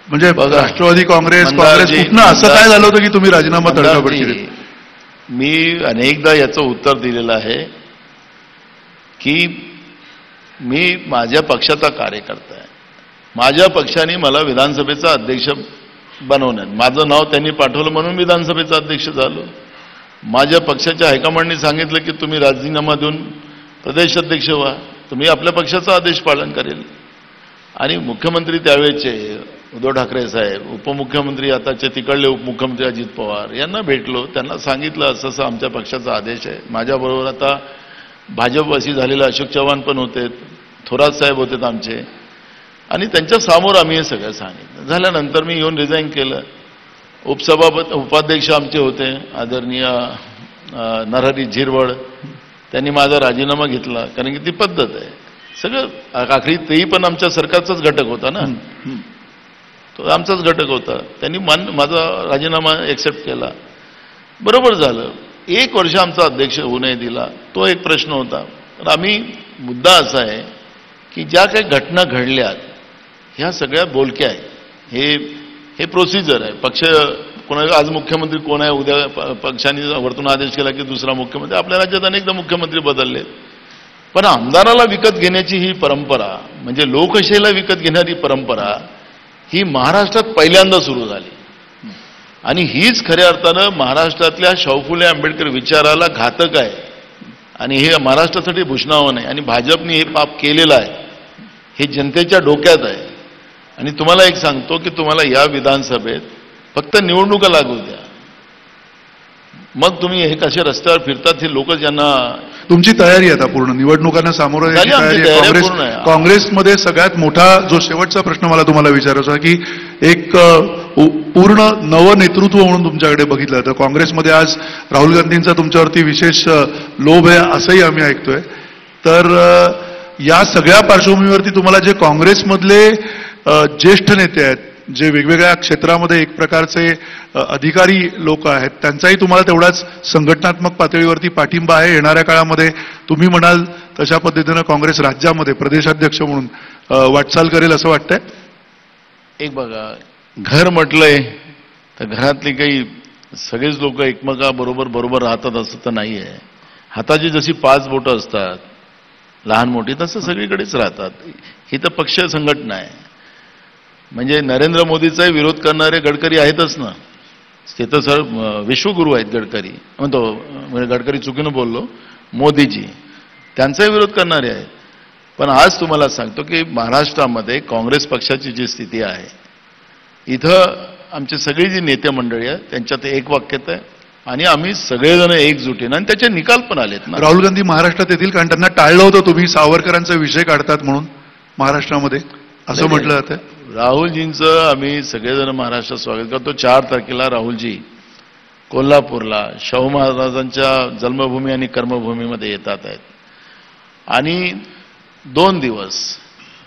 म्हणजे राष्ट्रवादी काँग्रेस कुठनं असं काय झालं होतं की तुम्ही राजीनामा तडकाफड केली? मी अनेकदा याचं उत्तर दिलेलं आहे की मी माझ्या पक्षाचा कार्यकर्ता आहे. माझ्या पक्षाने मला विधानसभेचा अध्यक्ष बनवण्यात माझं नाव त्यांनी पाठवलं म्हणून विधानसभेचा अध्यक्ष झालो. माझ्या पक्षाच्या हायकमांडने सांगितलं की तुम्ही राजीनामा देऊन प्रदेश अध्यक्ष व्हा, तुम्ही आपल्या पक्षाचा आदेश पालन करेल. आणि मुख्यमंत्री त्यावेळेचे उद्धव ठाकरे साहेब, उपमुख्यमंत्री आताचे तिकडले उपमुख्यमंत्री अजित पवार यांना भेटलो, त्यांना सांगितलं असं असं आमच्या पक्षाचा आदेश आहे. माझ्याबरोबर आता भाजपवासी झालेले अशोक चव्हाण पण होते, थोरात साहेब होते आमचे, आणि त्यांच्या समोर आम्ही हे सगळं सांगितलं. झाल्यानंतर मी येऊन रिझाईन केलं. उपाध्यक्ष आमचे होते आदरणीय नरहरी झिरवळ, त्यांनी माझा राजीनामा घेतला, कारण की ती पद्धत आहे. सगळं आखरी तेही पण आमच्या सरकारचाच घटक होता ना, तो आमचाच घटक होता. त्यांनी माझा राजीनामा एक्सेप्ट केला. बरोबर झालं. 1 वर्ष आमचा अध्यक्ष होऊ नये दिला, तो एक प्रश्न होता. तर आम्ही मुद्दा असा आहे की ज्या काही घटना घडल्यात ह्या सगळ्या बोलक्या आहे. हे प्रोसिजर आहे. पक्ष कोणा आज मुख्यमंत्री कोण आहे, उद्या पक्षाने वरतून आदेश केला की दुसरा मुख्यमंत्री. आपल्या राज्यात अनेकदा मुख्यमंत्री बदलले, पण आमदाराला विकत घेण्याची ही परंपरा, म्हणजे लोकशाहीला विकत घेणारी परंपरा, ही महाराष्ट्रात पहिल्यांदा सुरू झाली. आणि हीच खऱ्या अर्थानं महाराष्ट्रातल्या शाहू फुले आंबेडकर विचाराला घातक आहे. आणि हे महाराष्ट्रासाठी भूषणावं नाही. आणि भाजपने हे पाप केलेलं आहे, हे जनतेच्या डोक्यात आहे. आणि तुम्हाला एक सांगतो की तुम्हाला या विधानसभेत फक्त निवडणुका लागू द्या, मग तुम्ही हे कसे रस्त्यावर फिरतात हे लोक ज्यांना. तुमची तयारी आता पूर्ण निवडणुकांना सामोरं जाण्याची तयारी आहे. काँग्रेसमध्ये सगळ्यात मोठा जो शेवटचा प्रश्न मला तुम्हाला विचारायचा की एक पूर्ण नवं नेतृत्व म्हणून तुमच्याकडे बघितलं तर काँग्रेसमध्ये आज राहुल गांधींचा तुमच्यावरती विशेष लोभ आहे असंही आम्ही ऐकतोय. तर या सगळ्या पार्श्वभूमीवरती तुम्हाला जे काँग्रेसमधले ज्येष्ठ नेते आहेत, जे वेगवेगळ्या क्षेत्रामध्ये एक प्रकारचे अधिकारी लोक आहेत, त्यांचाही तुम्हाला तेवढाच संघटनात्मक पातळीवरती पाठिंबा आहे. येणाऱ्या काळामध्ये तुम्ही म्हणाल तशा पद्धतीनं काँग्रेस राज्यामध्ये प्रदेशाध्यक्ष म्हणून वाटचाल करेल असं वाटतंय? एक बघा, घर म्हटलंय तर घरातली काही सगळेच लोक एकमेकाबरोबर राहतात असं तर नाही आहे. हाताची जशी 5 बोटं असतात लहान मोठी, तसं सगळीकडेच राहतात. ही तर पक्ष संघटना आहे. म्हणजे नरेंद्र मोदीचाही विरोध करणारे गडकरी आहेतच ना, ते तर सर विश्वगुरू आहेत गडकरी. म्हणतो म्हणजे गडकरी चुकीनं बोललो, मोदीजी त्यांचाही विरोध करणारे आहेत. पण आज तुम्हाला सांगतो की महाराष्ट्रामध्ये काँग्रेस पक्षाची जी स्थिती आहे, इथं आमची सगळी जी नेते मंडळी आहे त्यांच्यात एक वाक्यता आहे आणि आम्ही सगळेजण एकजुटीनं, आणि त्याचे निकाल पण आलेत ना. राहुल गांधी महाराष्ट्रात येतील, कारण त्यांना टाळलं होतं तुम्ही सावरकरांचा विषय काढतात म्हणून महाराष्ट्रामध्ये असं म्हटलं जातं. राहुलजींचं आम्ही सगळेजण महाराष्ट्रात स्वागत करतो. 4 तारखेला राहुलजी कोल्हापूरला शाहू महाराजांच्या जन्मभूमी आणि कर्मभूमीमध्ये येतात आहेत. आणि 2 दिवस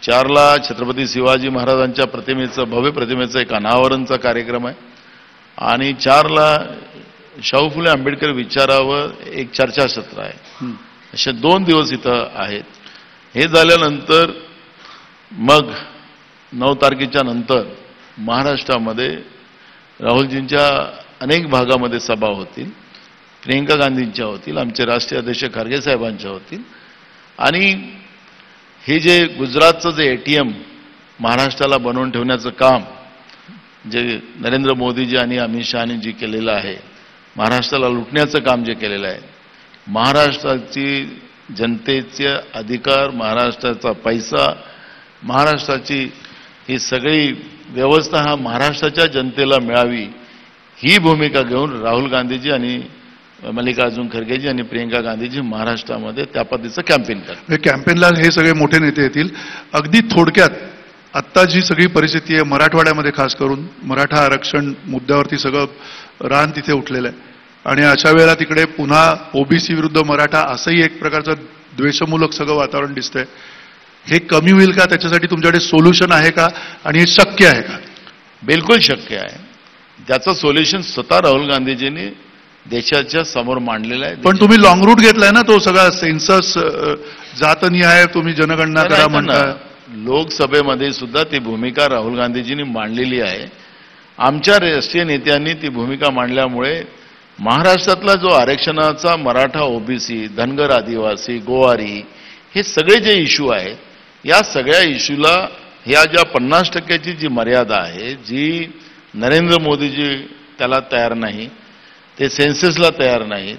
4ला छत्रपती शिवाजी महाराजांच्या भव्य प्रतिमेचं एक अनावरणचा कार्यक्रम आहे, आणि 4ला शाहू फुले आंबेडकर विचारावर एक चर्चासत्र आहे. असे 2 दिवस इथं आहेत. हे झाल्यानंतर मग 9 तारखेच्या नंतर महाराष्ट्रामध्ये राहुलजींच्या अनेक भागामध्ये सभा होतील. प्रियंका गांधींच्या होतील, आमचे राष्ट्रीय अध्यक्ष खरगे साहेबांच्या होतील. आणि हे जे गुजरातचं जे ATM महाराष्ट्राला बनवून ठेवण्याचं काम जे नरेंद्र मोदीजी आणि अमित शहानी जी केलेलं आहे, महाराष्ट्राला लुटण्याचं काम जे केलेलं आहे, महाराष्ट्राची जनतेचे अधिकार, महाराष्ट्राचा पैसा, महाराष्ट्राची ही सगळी व्यवस्था हा महाराष्ट्राच्या जनतेला मिळावी, ही भूमिका घेऊन राहुल गांधीजी आणि मल्लिकार्जुन खरगेजी आणि प्रियंका गांधीजी महाराष्ट्रामध्ये त्या पद्धतीचं कॅम्पेन करतात. कॅम्पेनला हे सगळे मोठे नेते येतील. अगदी थोडक्यात आत्ता जी सगळी परिस्थिती आहे मराठवाड्यामध्ये, खास करून मराठा आरक्षण मुद्द्यावरती सगळं रान तिथे उठलेलं आहे, आणि अशा वेळेला तिकडे पुन्हा OBC विरुद्ध मराठा असंही एक प्रकारचं द्वेषमूलक सगळं वातावरण दिसतंय. हे कमी होईल का? त्याच्यासाठी तुमच्याकडे सोल्युशन आहे का, आणि हे शक्य आहे का? बिलकुल शक्य आहे. त्याचं सोल्युशन स्वतः राहुल गांधीजींनी देशाच्या समोर मांडलेलं आहे. पण तुम्ही लॉंग रूट घेतलाय ना, तो सगळा सेन्सस जातनिहाय तुम्ही जनगणना करा म्हणता. लोकसभेमध्ये सुद्धा ती भूमिका राहुल गांधीजींनी मांडलेली आहे. आमच्या राष्ट्रीय नेत्यांनी ती भूमिका मांडल्यामुळे महाराष्ट्रातला जो आरक्षणाचा मराठा, OBC, धनगर, आदिवासी, गोवारी हे सगळे जे इश्यू आहेत, या सगळ्या इश्यूला ह्या ज्या 50% जी मर्यादा आहे, जी नरेंद्र मोदीजी त्याला तयार नाही, ते सेन्सेसला तयार नाहीत,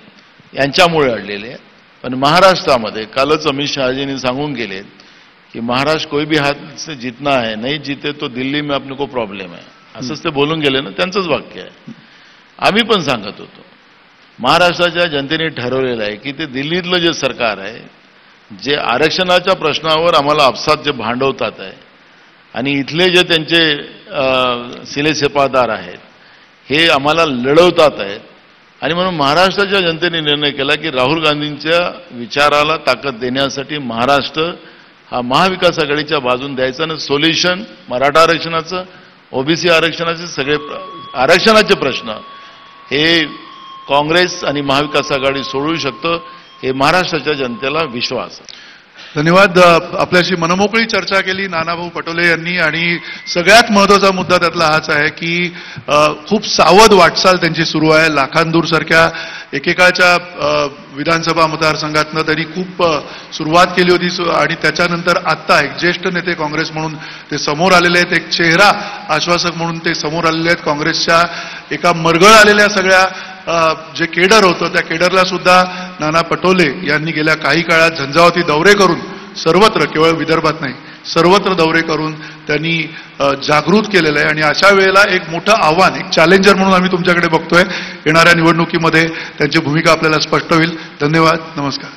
यांच्यामुळे अडलेले आहे. पण महाराष्ट्रामध्ये कालच अमित शहाजींनी सांगून गेलेत की महाराष्ट्र कोई भी हाथ से जीतना है, नहीं जीते तो दिल्ली में अपने को प्रॉब्लेम आहे, असंच ते बोलून गेले ना. त्यांचंच वाक्य आहे. आम्ही पण सांगत होतो, महाराष्ट्राच्या जनतेने ठरवलेलं आहे की ते दिल्लीतलं जे सरकार आहे, जे आरक्षणाच्या प्रश्नावर आम्हाला आपसात जे भांडवतात आहे आणि इथले जे त्यांचे सिलेसेपादार आहेत, हे आम्हाला लढवतात आहेत. आणि म्हणून महाराष्ट्राच्या जनतेने निर्णय केला की राहुल गांधींच्या विचाराला ताकद देण्यासाठी महाराष्ट्र हा महाविकास आघाडीच्या बाजून द्यायचा आणि सोल्युशन मराठा आरक्षणाचं, ओबीसी आरक्षणाचे सगळे आरक्षणाचे प्रश्न हे काँग्रेस आणि महाविकास आघाडी सोडवू शकतं, हे महाराष्ट्राच्या जनतेला विश्वास आहे. धन्यवाद. आपल्याशी मनमोकळी चर्चा केली नानाभाऊ पटोले यांनी. आणि सगळ्यात महत्त्वाचा मुद्दा त्यातला हाच आहे की खूप सावध वाटचाल त्यांची सुरू आहे. लाखांदूर सारख्या एकेकाळच्या विधानसभा मतदारसंघातनं त्यांनी खूप सुरुवात केली होती आणि त्याच्यानंतर आत्ता एक ज्येष्ठ नेते काँग्रेस म्हणून ते समोर आलेले आहेत, एक चेहरा आश्वासक म्हणून ते समोर आलेले आहेत. काँग्रेसच्या एका मरगळ आलेल्या सगळ्या जे केडर होतं त्या केडरला सुद्धा नाना पटोले यांनी गेल्या काही काळात झंझावाती दौरे करून सर्वत्र, केवळ विदर्भात नाही सर्वत्र दौरे करून त्यांनी जागृत केलेलं आहे. आणि अशा वेळेला एक मोठं आव्हान, एक चॅलेंजर म्हणून आम्ही तुमच्याकडे बघतोय. येणाऱ्या निवडणुकीमध्ये त्यांची भूमिका आपल्याला स्पष्ट होईल. धन्यवाद. नमस्कार.